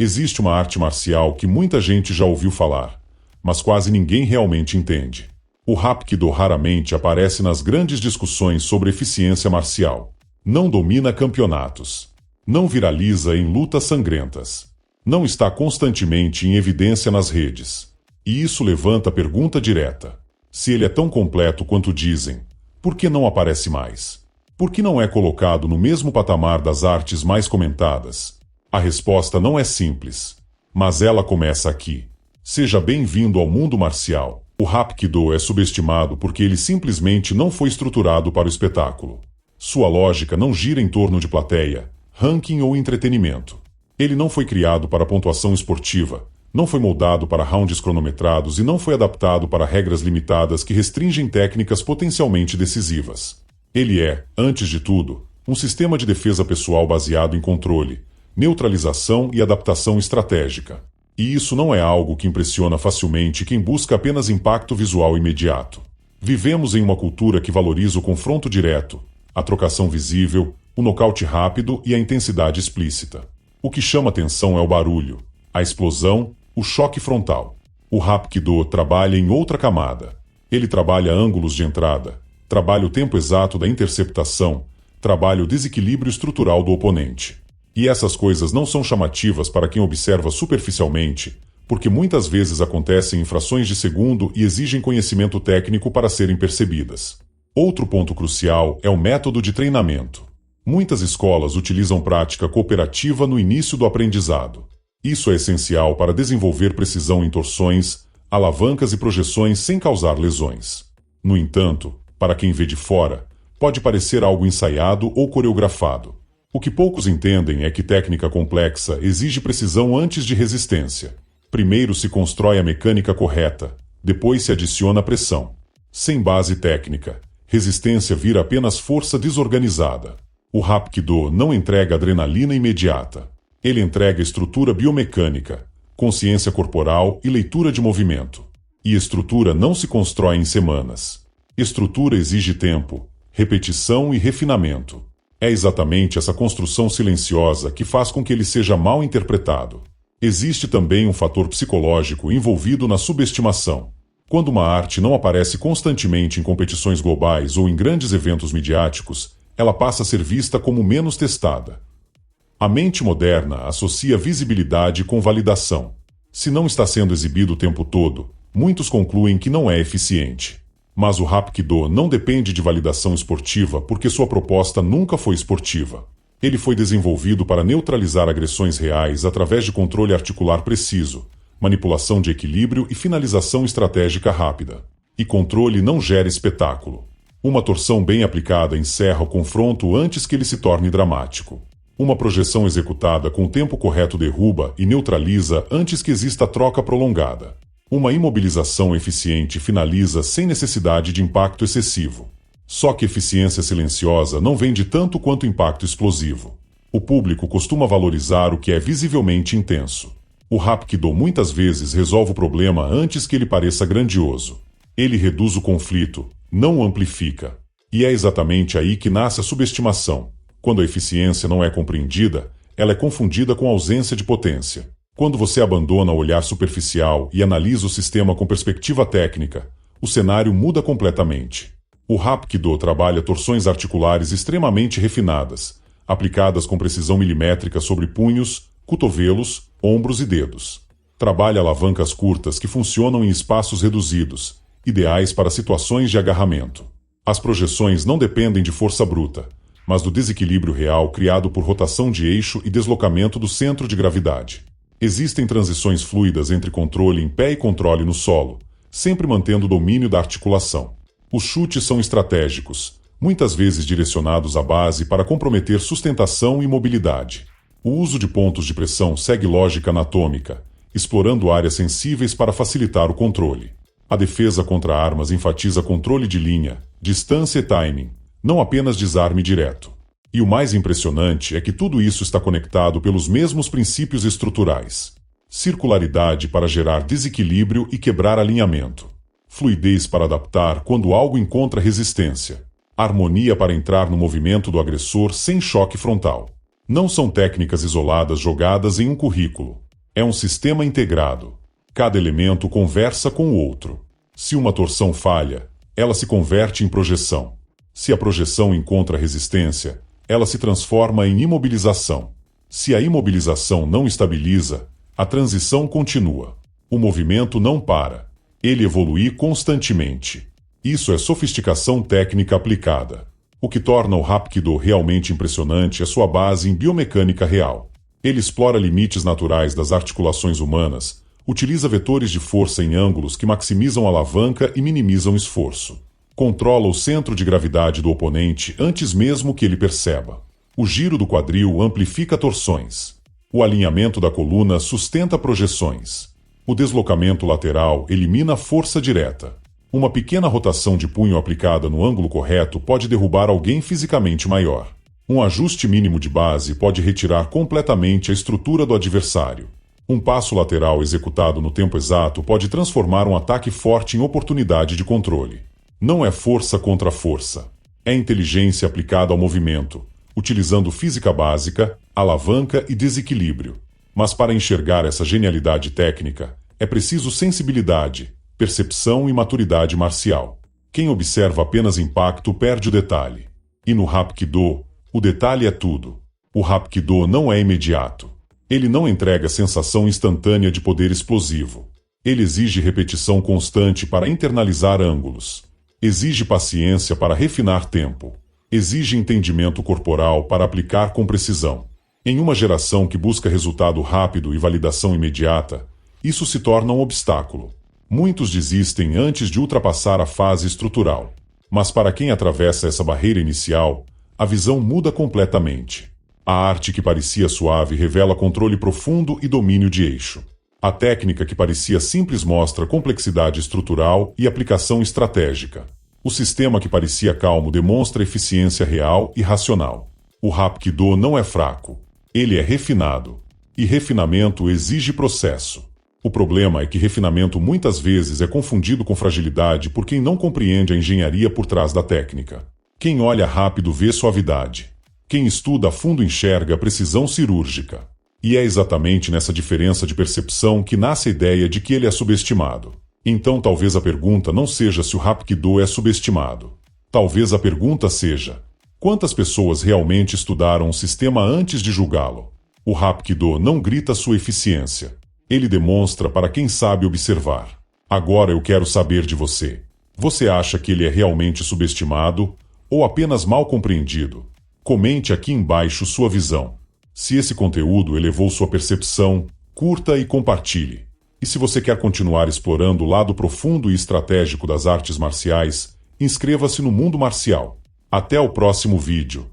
Existe uma arte marcial que muita gente já ouviu falar, mas quase ninguém realmente entende. O Hapkido raramente aparece nas grandes discussões sobre eficiência marcial. Não domina campeonatos. Não viraliza em lutas sangrentas. Não está constantemente em evidência nas redes. E isso levanta a pergunta direta. Se ele é tão completo quanto dizem, por que não aparece mais? Por que não é colocado no mesmo patamar das artes mais comentadas? A resposta não é simples, mas ela começa aqui. Seja bem-vindo ao mundo marcial. O Hapkido é subestimado porque ele simplesmente não foi estruturado para o espetáculo. Sua lógica não gira em torno de plateia, ranking ou entretenimento. Ele não foi criado para pontuação esportiva, não foi moldado para rounds cronometrados e não foi adaptado para regras limitadas que restringem técnicas potencialmente decisivas. Ele é, antes de tudo, um sistema de defesa pessoal baseado em controle, neutralização e adaptação estratégica. E isso não é algo que impressiona facilmente quem busca apenas impacto visual imediato. Vivemos em uma cultura que valoriza o confronto direto, a trocação visível, o nocaute rápido e a intensidade explícita. O que chama atenção é o barulho, a explosão, o choque frontal. O Hapkido trabalha em outra camada. Ele trabalha ângulos de entrada, trabalha o tempo exato da interceptação, trabalha o desequilíbrio estrutural do oponente. E essas coisas não são chamativas para quem observa superficialmente, porque muitas vezes acontecem em frações de segundo e exigem conhecimento técnico para serem percebidas. Outro ponto crucial é o método de treinamento. Muitas escolas utilizam prática cooperativa no início do aprendizado. Isso é essencial para desenvolver precisão em torções, alavancas e projeções sem causar lesões. No entanto, para quem vê de fora, pode parecer algo ensaiado ou coreografado. O que poucos entendem é que técnica complexa exige precisão antes de resistência. Primeiro se constrói a mecânica correta, depois se adiciona pressão. Sem base técnica, resistência vira apenas força desorganizada. O Hapkido não entrega adrenalina imediata. Ele entrega estrutura biomecânica, consciência corporal e leitura de movimento. E estrutura não se constrói em semanas. Estrutura exige tempo, repetição e refinamento. É exatamente essa construção silenciosa que faz com que ele seja mal interpretado. Existe também um fator psicológico envolvido na subestimação. Quando uma arte não aparece constantemente em competições globais ou em grandes eventos midiáticos, ela passa a ser vista como menos testada. A mente moderna associa visibilidade com validação. Se não está sendo exibido o tempo todo, muitos concluem que não é eficiente. Mas o Hapkido não depende de validação esportiva porque sua proposta nunca foi esportiva. Ele foi desenvolvido para neutralizar agressões reais através de controle articular preciso, manipulação de equilíbrio e finalização estratégica rápida. E controle não gera espetáculo. Uma torção bem aplicada encerra o confronto antes que ele se torne dramático. Uma projeção executada com o tempo correto derruba e neutraliza antes que exista troca prolongada. Uma imobilização eficiente finaliza sem necessidade de impacto excessivo. Só que eficiência silenciosa não vende tanto quanto impacto explosivo. O público costuma valorizar o que é visivelmente intenso. O Hapkido muitas vezes resolve o problema antes que ele pareça grandioso. Ele reduz o conflito, não o amplifica. E é exatamente aí que nasce a subestimação. Quando a eficiência não é compreendida, ela é confundida com ausência de potência. Quando você abandona o olhar superficial e analisa o sistema com perspectiva técnica, o cenário muda completamente. O Hapkido trabalha torções articulares extremamente refinadas, aplicadas com precisão milimétrica sobre punhos, cotovelos, ombros e dedos. Trabalha alavancas curtas que funcionam em espaços reduzidos, ideais para situações de agarramento. As projeções não dependem de força bruta, mas do desequilíbrio real criado por rotação de eixo e deslocamento do centro de gravidade. Existem transições fluidas entre controle em pé e controle no solo, sempre mantendo o domínio da articulação. Os chutes são estratégicos, muitas vezes direcionados à base para comprometer sustentação e mobilidade. O uso de pontos de pressão segue lógica anatômica, explorando áreas sensíveis para facilitar o controle. A defesa contra armas enfatiza controle de linha, distância e timing, não apenas desarme direto. E o mais impressionante é que tudo isso está conectado pelos mesmos princípios estruturais. Circularidade para gerar desequilíbrio e quebrar alinhamento. Fluidez para adaptar quando algo encontra resistência. Harmonia para entrar no movimento do agressor sem choque frontal. Não são técnicas isoladas jogadas em um currículo. É um sistema integrado. Cada elemento conversa com o outro. Se uma torção falha, ela se converte em projeção. Se a projeção encontra resistência, ela se transforma em imobilização. Se a imobilização não estabiliza, a transição continua. O movimento não para. Ele evolui constantemente. Isso é sofisticação técnica aplicada. O que torna o Hapkido realmente impressionante é sua base em biomecânica real. Ele explora limites naturais das articulações humanas, utiliza vetores de força em ângulos que maximizam a alavanca e minimizam o esforço. Controla o centro de gravidade do oponente antes mesmo que ele perceba. O giro do quadril amplifica torções. O alinhamento da coluna sustenta projeções. O deslocamento lateral elimina força direta. Uma pequena rotação de punho aplicada no ângulo correto pode derrubar alguém fisicamente maior. Um ajuste mínimo de base pode retirar completamente a estrutura do adversário. Um passo lateral executado no tempo exato pode transformar um ataque forte em oportunidade de controle. Não é força contra força. É inteligência aplicada ao movimento, utilizando física básica, alavanca e desequilíbrio. Mas para enxergar essa genialidade técnica, é preciso sensibilidade, percepção e maturidade marcial. Quem observa apenas impacto perde o detalhe. E no Hapkido, o detalhe é tudo. O Hapkido não é imediato. Ele não entrega sensação instantânea de poder explosivo. Ele exige repetição constante para internalizar ângulos. Exige paciência para refinar tempo. Exige entendimento corporal para aplicar com precisão. Em uma geração que busca resultado rápido e validação imediata, isso se torna um obstáculo. Muitos desistem antes de ultrapassar a fase estrutural. Mas para quem atravessa essa barreira inicial, a visão muda completamente. A arte que parecia suave revela controle profundo e domínio de eixo. A técnica que parecia simples mostra complexidade estrutural e aplicação estratégica. O sistema que parecia calmo demonstra eficiência real e racional. O Hapkido não é fraco. Ele é refinado. E refinamento exige processo. O problema é que refinamento muitas vezes é confundido com fragilidade por quem não compreende a engenharia por trás da técnica. Quem olha rápido vê suavidade. Quem estuda a fundo enxerga precisão cirúrgica. E é exatamente nessa diferença de percepção que nasce a ideia de que ele é subestimado. Então talvez a pergunta não seja se o Hapkido é subestimado. Talvez a pergunta seja: quantas pessoas realmente estudaram o sistema antes de julgá-lo? O Hapkido não grita sua eficiência. Ele demonstra para quem sabe observar. Agora eu quero saber de você. Você acha que ele é realmente subestimado ou apenas mal compreendido? Comente aqui embaixo sua visão. Se esse conteúdo elevou sua percepção, curta e compartilhe. E se você quer continuar explorando o lado profundo e estratégico das artes marciais, inscreva-se no Mundo Marcial. Até o próximo vídeo.